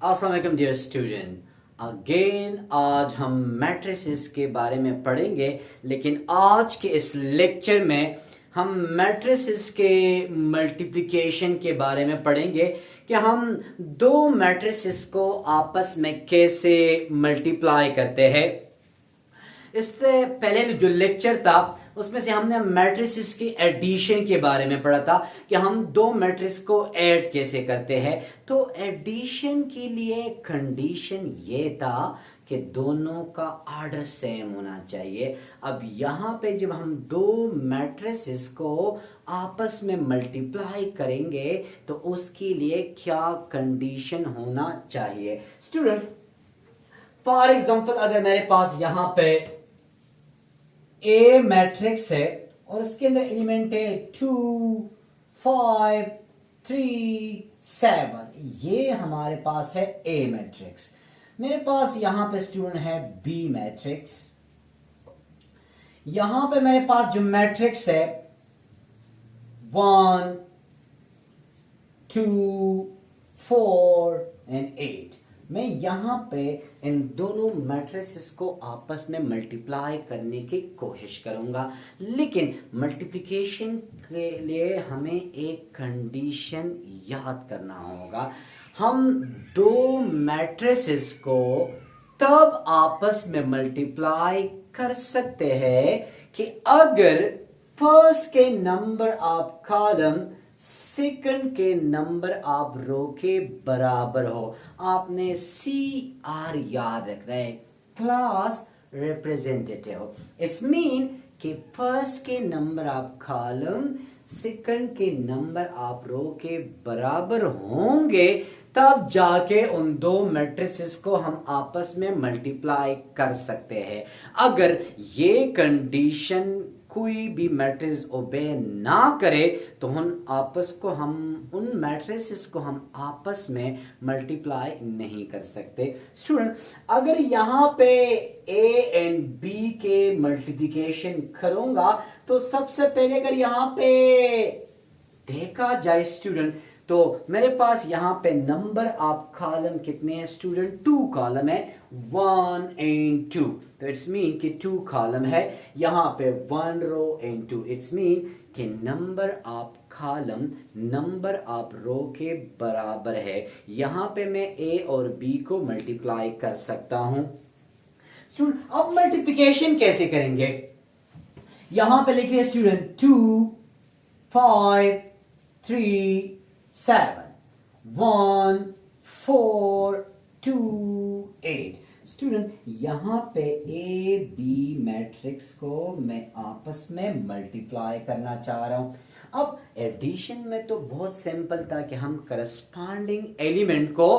अस्सलाम वालेकुम dear student. Again आज हम मैट्रिसेस के बारे में पढ़ेंगे, लेकिन आज के इस लेक्चर में हम मैट्रिसेस के मल्टीप्लिकेशन के बारे में पढ़ेंगे कि हम दो मैट्रिसेस को आपस में कैसे मल्टीप्लाई करते हैं। इससे पहले जो लेक्चर था उसमें से हमने मैट्रिसेस की एडिशन के बारे में पढ़ा था कि हम दो मैट्रिक्स को ऐड कैसे करते हैं। तो एडिशन के लिए कंडीशन ये था कि दोनों का ऑर्डर सेम होना चाहिए। अब यहाँ पे जब हम दो मैट्रिसेस को आपस में मल्टीप्लाई करेंगे तो उसके लिए क्या कंडीशन होना चाहिए स्टूडेंट। फॉर एग्जांपल अगर मेरे पास यहाँ पे ए मैट्रिक्स है और उसके अंदर एलिमेंट है 2, 5, 3, 7, ये हमारे पास है ए मैट्रिक्स। मेरे पास यहां पे स्टूडेंट है बी मैट्रिक्स। यहां पे मेरे पास जो मैट्रिक्स है 1, 2, 4 एंड 8। मैं यहां पे इन दोनों मैट्रिसेस को आपस में मल्टीप्लाई करने की कोशिश करूंगा, लेकिन मल्टीप्लिकेशन के लिए हमें एक कंडीशन याद करना होगा। हम दो मैट्रिसेस को तब आपस में मल्टीप्लाई कर सकते हैं कि अगर फर्स्ट के नंबर ऑफ कॉलम सेकंड के नंबर ऑफ रो के बराबर हो। आपने CR याद रखना है, क्लास रिप्रेजेंटेटिव। इट्स मीन कि फर्स्ट के नंबर ऑफ कॉलम सेकंड के नंबर ऑफ रो के बराबर होंगे, तब जाके उन दो मैट्रिसेस को हम आपस में मल्टीप्लाई कर सकते हैं। अगर ये कंडीशन कोई भी मैट्रिक्स ओबे ना करे तो हम उन मैट्रिसेस को हम आपस में मल्टीप्लाई नहीं कर सकते। स्टूडेंट, अगर यहाँ पे ए एंड बी के मल्टीप्लिकेशन करूंगा तो सबसे पहले अगर यहाँ पे देखा जाए स्टूडेंट, तो मेरे पास यहां पे नंबर ऑफ कॉलम कितने हैं स्टूडेंट? 2 कॉलम है, 1 एंड 2। तो इट्स मीन कि 2 कॉलम है। यहां पे 1 रो एंड 2। इट्स मीन कि number of column number of row के बराबर है। यहां पे मैं ए और बी को मल्टीप्लाई कर सकता हूं। स्टूडेंट, अब मल्टीप्लिकेशन कैसे करेंगे? यहां पे लिखिए स्टूडेंट 2, 5, 3, 7, 1, 4, 2, 8। स्टूडेंट, यहां पे ए बी मैट्रिक्स को मैं आपस में मल्टीप्लाई करना चाह रहा हूं। अब एडिशन में तो बहुत सिंपल था कि हम करस्पॉन्डिंग एलिमेंट को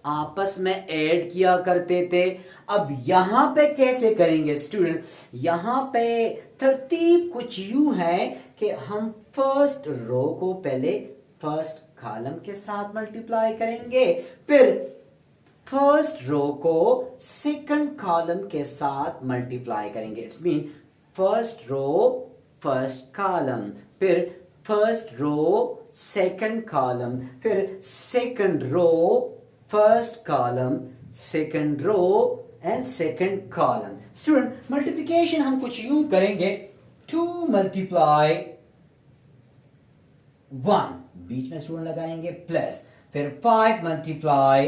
आपस में ऐड किया करते थे। अब यहां पे कैसे करेंगे स्टूडेंट? यहां पे तरतीब कुछ यूं है कि हम फर्स्ट रो को पहले फर्स्ट कॉलम के साथ मल्टीप्लाई करेंगे, फिर फर्स्ट रो को सेकंड कॉलम के साथ मल्टीप्लाई करेंगे। It's mean first row first column, फिर फर्स्ट रो सेकंड कॉलम, फिर second row first column, second row and second column. Student, multiplication हम कुछ यूं करेंगे, 2 मल्टीप्लाई 1, बीच में स्टूडेंट लगाएंगे प्लस, फिर 5 मल्टीप्लाई,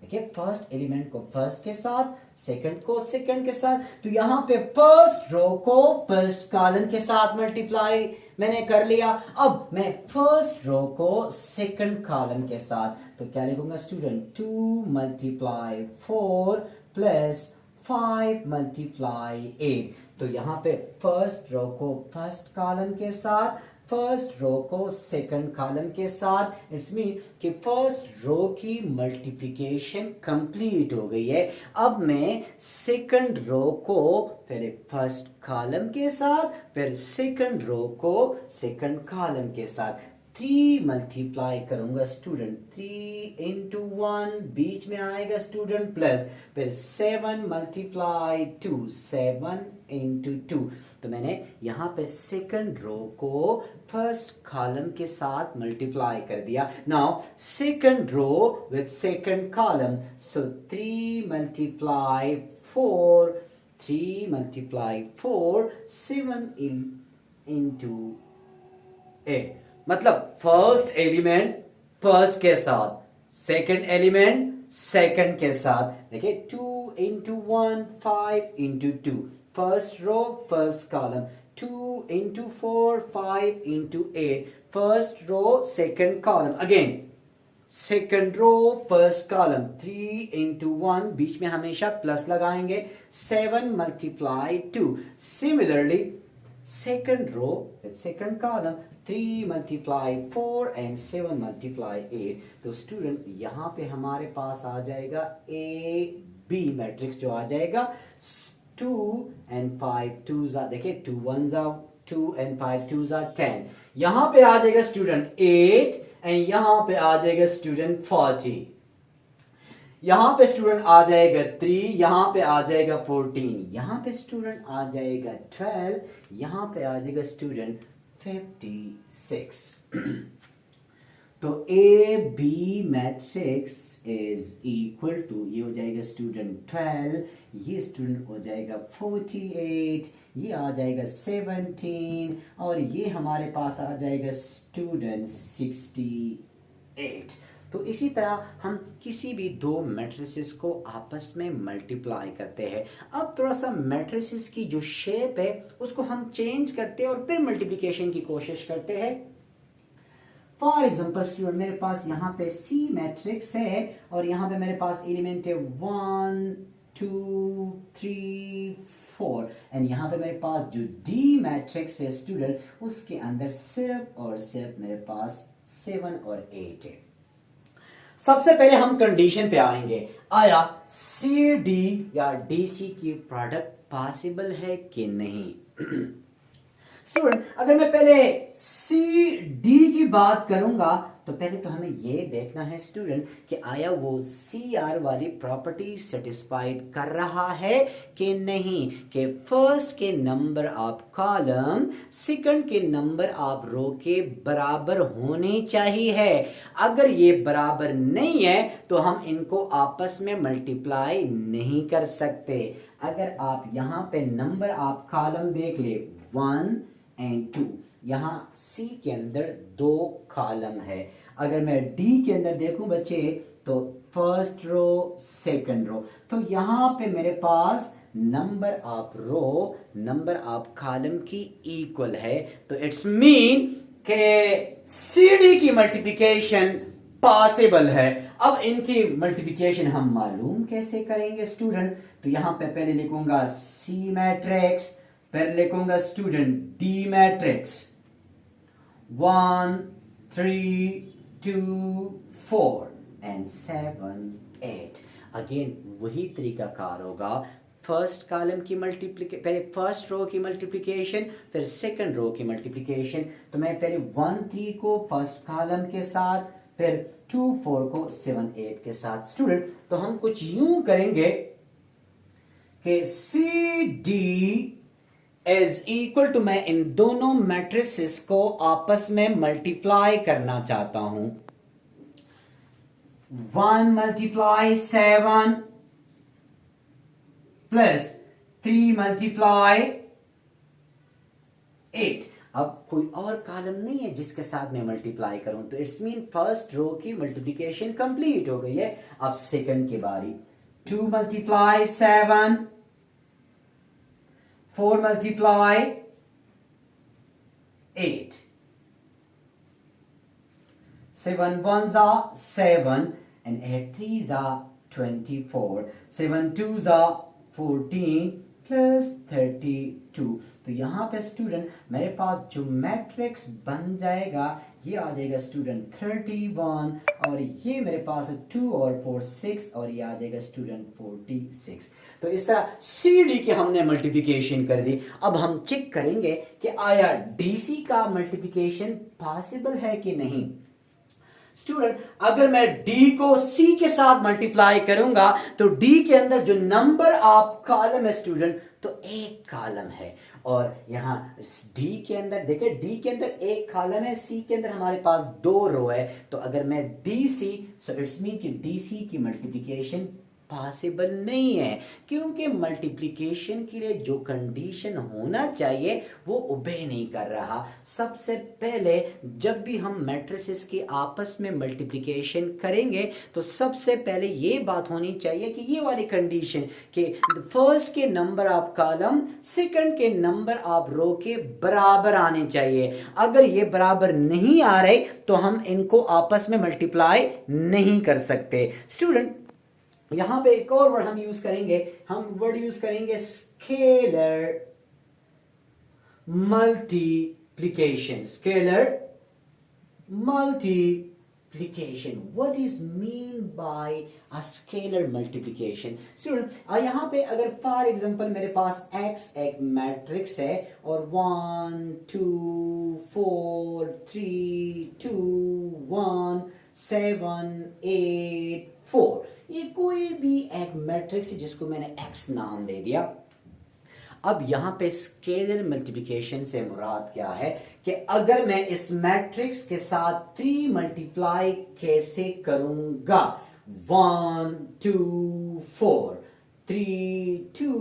देखिए फर्स्ट एलिमेंट को फर्स्ट के साथ, सेकंड को सेकंड के साथ। तो यहां पे फर्स्ट रो को फर्स्ट कॉलम के साथ मल्टीप्लाई मैंने कर लिया। अब मैं फर्स्ट रो को सेकंड कॉलम के साथ, तो क्या लिखूंगा स्टूडेंट? 2 multiply 4 plus 5 multiply 8। तो यहां पे फर्स्ट रो को फर्स्ट कॉलम के साथ, फर्स्ट रो को सेकंड कॉलम के साथ। इट्स मीन कि फर्स्ट रो की मल्टीप्लिकेशन कंप्लीट हो गई है। अब मैं सेकंड रो को फिर फर्स्ट कॉलम के साथ, फिर सेकंड रो को सेकंड कॉलम के साथ, 3 मल्टीप्लाई करूंगा स्टूडेंट, 3 इंटू 1 बीच में आएगा स्टूडेंट प्लस, फिर 7 मल्टीप्लाई 2, 7 इंटू 2। तो मैंने यहाँ पे सेकंड रो को फर्स्ट कॉलम के साथ मल्टीप्लाई कर दिया। Now second row with second column, so 3 multiply 4, 3 multiply 4, 7 into 8। मतलब फर्स्ट एलिमेंट फर्स्ट के साथ, सेकंड एलिमेंट सेकंड के साथ। देखिए 2 into 1, 5 into 2, first row first column, 2 into 4, 5 into 8, first row second column, again second row first column, 3 into 1 बीच में हमेशा plus लगाएंगे, 7 multiply 2, similarly second row with second column, 3 multiply 4 and 7 multiply 8। तो student यहाँ पे हमारे पास आ जाएगा A B मैट्रिक्स जो आ जाएगा 2 and 5 2s are, देखिए 2 1s are 2 and 5 2s are 10। यहाँ पे आ जाएगा स्टूडेंट 8 and यहाँ पे आ जाएगा स्टूडेंट 40। यहाँ पे स्टूडेंट आ जाएगा 3, यहाँ पे आ जाएगा 14, यहाँ पे स्टूडेंट आ जाएगा 12, यहाँ पे आ जाएगा स्टूडेंट 56। तो A B matrix is equal to, ये हो जाएगा स्टूडेंट 12, ये स्टूडेंट हो जाएगा 48, ये आ जाएगा 17 और ये हमारे पास आ जाएगा स्टूडेंट 68। तो इसी तरह हम किसी भी दो मैट्रिसेस को आपस में मल्टीप्लाई करते हैं। अब थोड़ा सा मैट्रिसेस की जो शेप है उसको हम चेंज करते हैं और फिर मल्टीप्लिकेशन की कोशिश करते हैं। फॉर एग्जाम्पल स्टूडेंट मेरे पास यहाँ पे सी मैट्रिक्स है और यहाँ पे मेरे पास एलिमेंट है 1 2 3 4 एंड यहाँ पे मेरे पास जो डी मैट्रिक्स है स्टूडेंट उसके अंदर सिर्फ और सिर्फ मेरे पास 7 और 8 है। सबसे पहले हम कंडीशन पे आएंगे, आया सी डी या डी सी की प्रोडक्ट पॉसिबल है कि नहीं। स्टूडेंट अगर मैं पहले सी डी की बात करूंगा तो पहले तो हमें ये देखना है स्टूडेंट कि आया वो सी आर वाली प्रॉपर्टी सेटिस्फाइड कर रहा है कि नहीं, कि फर्स्ट के नंबर ऑफ कॉलम सेकंड के नंबर ऑफ रो के बराबर होने चाहिए। अगर ये बराबर नहीं है तो हम इनको आपस में मल्टीप्लाई नहीं कर सकते। अगर आप यहाँ पे नंबर ऑफ कॉलम देख ले 1 एंड 2, यहाँ सी के अंदर 2 कॉलम है। अगर मैं डी के अंदर देखूं बच्चे तो फर्स्ट रो सेकंड रो, तो यहाँ पे मेरे पास number of row number of column की इक्वल है। तो इट्स मीन के सी डी की मल्टीप्लिकेशन पॉसिबल है। अब इनकी मल्टीप्लिकेशन हम मालूम कैसे करेंगे स्टूडेंट, तो यहाँ पे पहले लिखूंगा सी मैट्रिक्स, फिर लिखूंगा student D matrix 1 3 2 4 and 7 8। Again वही तरीका कार होगा, फर्स्ट कॉलम की मल्टीप्लिकेशन, पहले फर्स्ट रो की मल्टीप्लिकेशन फिर सेकंड रो की मल्टीप्लिकेशन। तो मैं पहले 1 3 को फर्स्ट कॉलम के साथ, फिर 2 4 को 7 8 के साथ। स्टूडेंट तो हम कुछ यूं करेंगे कि C D is equal to, मैं इन दोनों मैट्रिसेस को आपस में मल्टीप्लाई करना चाहता हूं। 1 मल्टीप्लाई 7 प्लस 3 मल्टीप्लाई 8। अब कोई और कॉलम नहीं है जिसके साथ मैं मल्टीप्लाई करूं, तो इट्स मीन फर्स्ट रो की मल्टीप्लिकेशन कंप्लीट हो गई है। अब सेकंड की बारी, 2 multiply 7, 4 multiply 8, 7 1s are 7 and 8 3s are 24, 7 2s are 14 plus 32। तो यहाँ पे स्टूडेंट मेरे पास जो मैट्रिक्स बन जाएगा ये आ जाएगा स्टूडेंट 31 और ये मेरे पास है 2 और 4 6 और ये आ जाएगा स्टूडेंट 46। तो इस तरह सी डी की हमने मल्टीप्लिकेशन कर दी। अब हम चेक करेंगे कि आया डीसी का मल्टीप्लिकेशन पॉसिबल है कि नहीं। स्टूडेंट अगर मैं d को c के साथ मल्टीप्लाई करूंगा तो d के अंदर जो नंबर आप कॉलम है स्टूडेंट तो एक कॉलम है और यहां d के अंदर देखिए d के अंदर एक कॉलम है, c के अंदर हमारे पास 2 रो है। तो अगर मैं dc सो इट्स मीन कि dc की मल्टीप्लिकेशन पॉसिबल नहीं है क्योंकि मल्टीप्लिकेशन के लिए जो कंडीशन होना चाहिए वो ओबे नहीं कर रहा। सबसे पहले जब भी हम मैट्रिसेस की आपस में मल्टीप्लिकेशन करेंगे तो सबसे पहले ये बात होनी चाहिए कि ये वाली कंडीशन कि फर्स्ट के नंबर आप कॉलम सेकंड के नंबर आप रो के बराबर आने चाहिए। अगर ये बराबर नहीं आ रहे तो हम इनको आपस में मल्टीप्लाई नहीं कर सकते। स्टूडेंट यहां पे एक और वर्ड हम यूज करेंगे, हम वर्ड यूज करेंगे scalar multiplication. Scalar multiplication, what is mean by a scalar multiplication. Student यहां पे अगर फॉर एग्जांपल मेरे पास x एक मैट्रिक्स है और 1 2 4 3 2 1 7 8 4 ये कोई भी एक मैट्रिक्स है जिसको मैंने x नाम दे दिया। अब यहां पे स्केलर मल्टीप्लिकेशन से मुराद क्या है कि अगर मैं इस मैट्रिक्स के साथ 3 मल्टीप्लाई कैसे करूंगा, 1 2 4 3 2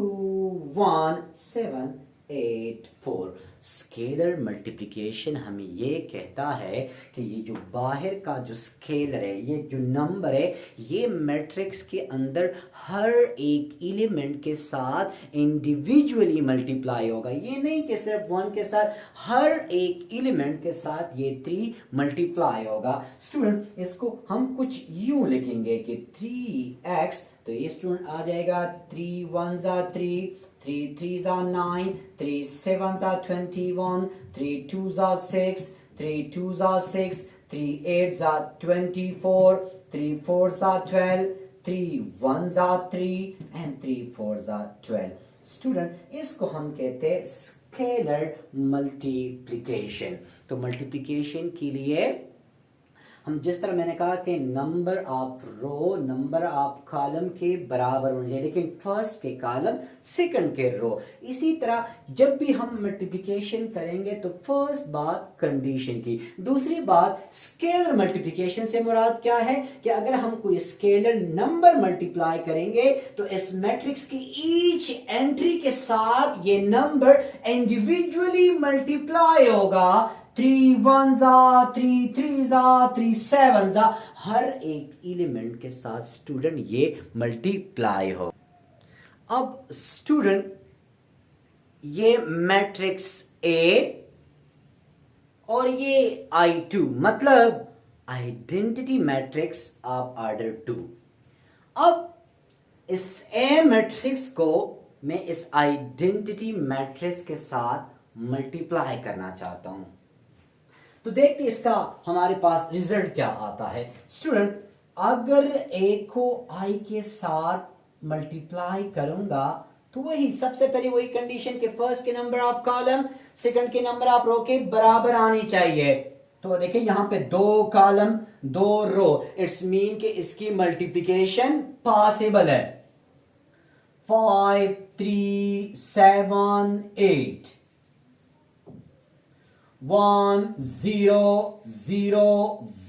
1 7 8 4। स्केलर मल्टीप्लिकेशन हमें ये कहता है कि ये जो बाहर का जो स्केलर है, ये जो नंबर है, ये मैट्रिक्स के अंदर हर एक एलिमेंट के साथ इंडिविजुअली मल्टीप्लाई होगा। ये नहीं कि सिर्फ 1 के साथ, हर एक एलिमेंट के साथ ये 3 मल्टीप्लाई होगा। स्टूडेंट इसको हम कुछ यूं लिखेंगे कि 3x, तो ये स्टूडेंट आ जाएगा 3 1 3 3 3s are 9, 3 7s are 21, 3 2s are 6, 3 2s are 6, 3 8s are 24, 3 4s are 12, 3 1s are 3 and 3 4s are 12। Student इसको हम कहते हैं स्केलर मल्टीप्लिकेशन। तो मल्टीप्लिकेशन के लिए हम जिस तरह मैंने कहा कि number of row number of column के बराबर होने चाहिए, लेकिन फर्स्ट के कॉलम सेकंड के रो। इसी तरह जब भी हम मल्टीप्लिकेशन करेंगे तो फर्स्ट बात कंडीशन की, दूसरी बात स्केलर मल्टीप्लिकेशन से मुराद क्या है कि अगर हम कोई स्केलर नंबर मल्टीप्लाई करेंगे तो इस मैट्रिक्स की ईच एंट्री के साथ ये नंबर इंडिविजुअली मल्टीप्लाई होगा। 3 1s are 3 3s are 3 7s are, हर एक एलिमेंट के साथ स्टूडेंट ये मल्टीप्लाई हो। अब स्टूडेंट ये मैट्रिक्स A और ये I2 मतलब आइडेंटिटी मैट्रिक्स ऑफ ऑर्डर 2। अब इस A मैट्रिक्स को मैं इस आइडेंटिटी मैट्रिक्स के साथ मल्टीप्लाई करना चाहता हूं, तो देखते इसका हमारे पास रिजल्ट क्या आता है। स्टूडेंट अगर A को I के साथ मल्टीप्लाई करूंगा तो वही सबसे पहले वही कंडीशन के फर्स्ट के नंबर ऑफ कॉलम सेकंड के नंबर ऑफ रो के बराबर आनी चाहिए। तो देखिए यहां पे 2 कॉलम 2 रो, इट्स मीन कि इसकी मल्टीप्लिकेशन पॉसिबल है। 5 3 7 8 1 0 0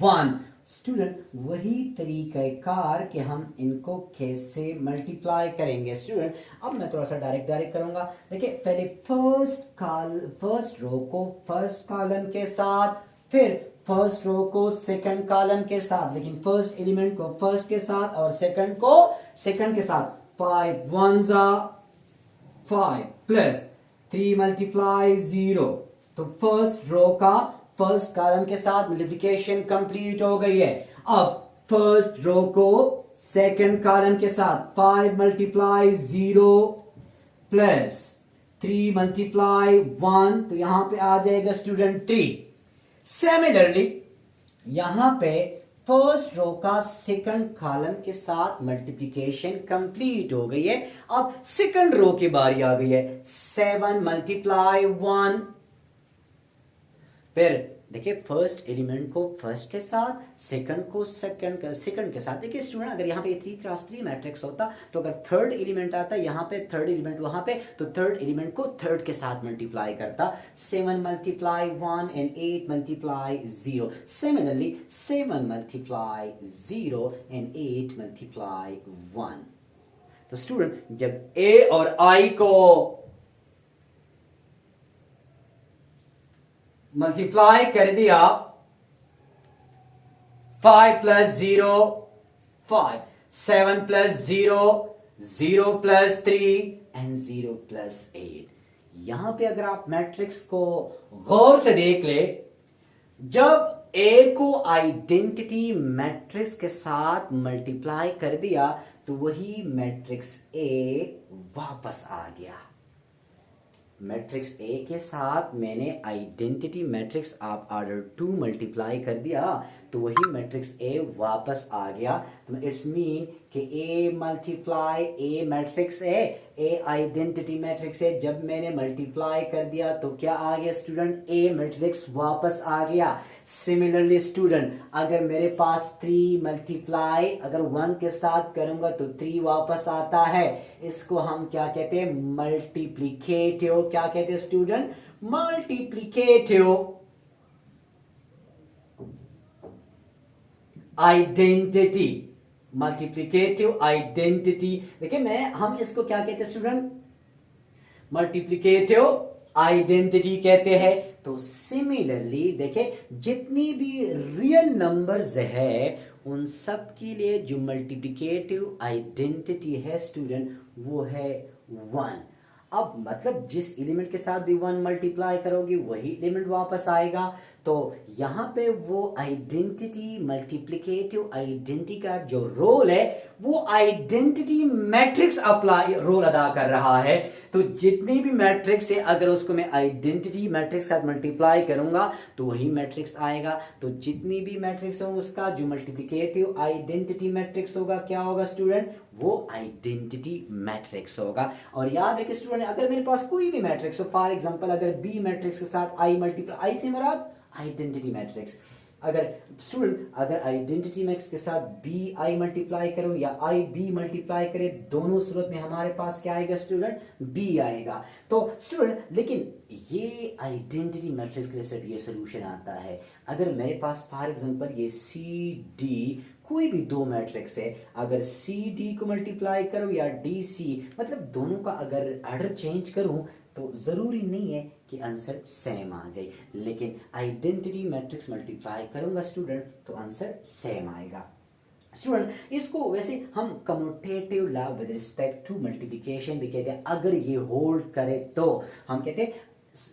1। स्टूडेंट वही तरीक़ाकार कि हम इनको कैसे मल्टीप्लाई करेंगे। स्टूडेंट अब मैं थोड़ा सा डायरेक्ट करूंगा। देखिए पहले फर्स्ट रो को फर्स्ट कॉलम के साथ, फिर फर्स्ट रो को सेकंड कॉलम के साथ, लेकिन फर्स्ट एलिमेंट को फर्स्ट के साथ और सेकंड को सेकंड के साथ। 5 1s are 5 प्लस 3 मल्टीप्लाई 0, तो फर्स्ट रो का फर्स्ट कॉलम के साथ मल्टीप्लिकेशन कंप्लीट हो गई है। अब फर्स्ट रो को सेकंड कॉलम के साथ 5 मल्टीप्लाई 0 प्लस 3 मल्टीप्लाई 1, तो यहां पे आ जाएगा स्टूडेंट 3। सिमिलरली यहां पे फर्स्ट रो का सेकंड कॉलम के साथ मल्टीप्लिकेशन कंप्लीट हो गई है। अब सेकंड रो की बारी आ गई है। 7 मल्टीप्लाई 1। फिर देखिए फर्स्ट एलिमेंट को फर्स्ट के साथ, सेकंड को सेकंड के साथ। देखिए स्टूडेंट, अगर यहाँ पे 3x3 मैट्रिक्स होता तो अगर थर्ड एलिमेंट आता यहाँ पे, थर्ड एलिमेंट वहां पे, तो थर्ड एलिमेंट को थर्ड के साथ मल्टीप्लाई करता। 7 multiply 1 and 8 multiply 0। Similarly 7 multiply 0 and 8 multiply 1। तो स्टूडेंट, जब a और i को मल्टीप्लाई कर दिया, 5 plus 0 5, 7 plus 0 0 plus 3 and 0 plus 8। यहां पे अगर आप मैट्रिक्स को गौर से देख ले, जब ए को आइडेंटिटी मैट्रिक्स के साथ मल्टीप्लाई कर दिया तो वही मैट्रिक्स ए वापस आ गया। मैट्रिक्स ए के साथ मैंने आइडेंटिटी मैट्रिक्स आप ऑर्डर 2 मल्टीप्लाई कर दिया तो वही मैट्रिक्स ए वापस आ गया। तो इट्स मीन कि A multiply A matrix A identity matrix है। जब मैंने मल्टीप्लाई कर दिया तो क्या आ गया स्टूडेंट? ए मैट्रिक्स वापस आ गया। सिमिलरली स्टूडेंट, अगर मेरे पास 3 मल्टीप्लाई अगर 1 के साथ करूंगा तो 3 वापस आता है। इसको हम क्या कहते हैं? मल्टीप्लिकेटिव। क्या कहते हैं student? Multiplicative identity. Multiplicative identity. देखिए हम इसको क्या कहते हैं स्टूडेंट? मल्टीप्लिकेटिव आइडेंटिटी कहते हैं। तो सिमिलरली देखिए, जितनी भी रियल नंबर्स है उन सब के लिए जो मल्टीप्लिकेटिव आइडेंटिटी है स्टूडेंट, वो है 1। अब मतलब जिस एलिमेंट के साथ भी 1 मल्टीप्लाई करोगे वही एलिमेंट वापस आएगा। तो यहां पे वो आइडेंटिटी, मल्टीप्लिकेटिव आइडेंटिटी का जो रोल है वो आइडेंटिटी मैट्रिक्स अप्लाई रोल अदा कर रहा है। तो जितनी भी मैट्रिक्स है अगर उसको मैं आइडेंटिटी मैट्रिक्स के साथ मल्टीप्लाई करूंगा तो वही मैट्रिक्स आएगा। तो जितनी भी मैट्रिक्स हो उसका जो मल्टीप्लिकेटिव आइडेंटिटी मैट्रिक्स होगा क्या होगा स्टूडेंट? वो आइडेंटिटी मैट्रिक्स होगा। और याद रखिए स्टूडेंट, अगर मेरे पास कोई भी मैट्रिक्स हो, फॉर एग्जांपल अगर बी मैट्रिक्स के साथ आई मल्टीप्लाई, आई से मुराद आइडेंटिटी मैट्रिक्स। अगर स्टूडेंट अगर आइडेंटिटी मैट्रिक्स के साथ बी आई मल्टीप्लाई करो या आई बी मल्टीप्लाई करे, दोनों सूरत में हमारे पास क्या आएगा स्टूडेंट? बी आएगा। तो स्टूडेंट लेकिन ये आइडेंटिटी मैट्रिक्स के लिए सिर्फ ये सोल्यूशन आता है अगर मेरे पास फॉर एग्जांपल ये सी डी कोई भी 2 मैट्रिक्स है, अगर सी डी को मल्टीप्लाई करो या डी सी, मतलब दोनों का अगर ऑर्डर चेंज करूं तो जरूरी नहीं है कि आंसर सेम आ जाए, लेकिन आइडेंटिटी मैट्रिक्स मल्टीप्लाई करूंगा स्टूडेंट तो आंसर सेम आएगा। स्टूडेंट इसको वैसे हम commutative law with respect to multiplication भी कहते हैं। अगर ये होल्ड करे तो हम कहते हैं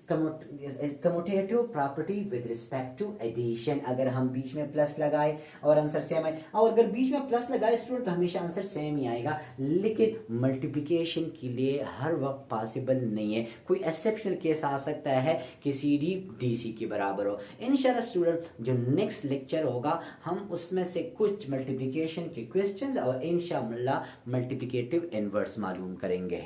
commutative property with respect to addition. अगर हम बीच में प्लस लगाए और आंसर सेम आए, और अगर बीच में प्लस लगाए स्टूडेंट तो हमेशा आंसर सेम ही आएगा। लेकिन मल्टीप्लिकेशन के लिए हर वक्त पॉसिबल नहीं है, कोई एक्सेप्शनल केस आ सकता है कि सी डी डी सी के बराबर हो। इंशाल्लाह स्टूडेंट जो नेक्स्ट लेक्चर होगा हम उसमें से कुछ मल्टीप्लिकेशन के क्वेश्चंस और इंशाल्लाह मल्टीप्लिकेटिव इनवर्स मालूम करेंगे।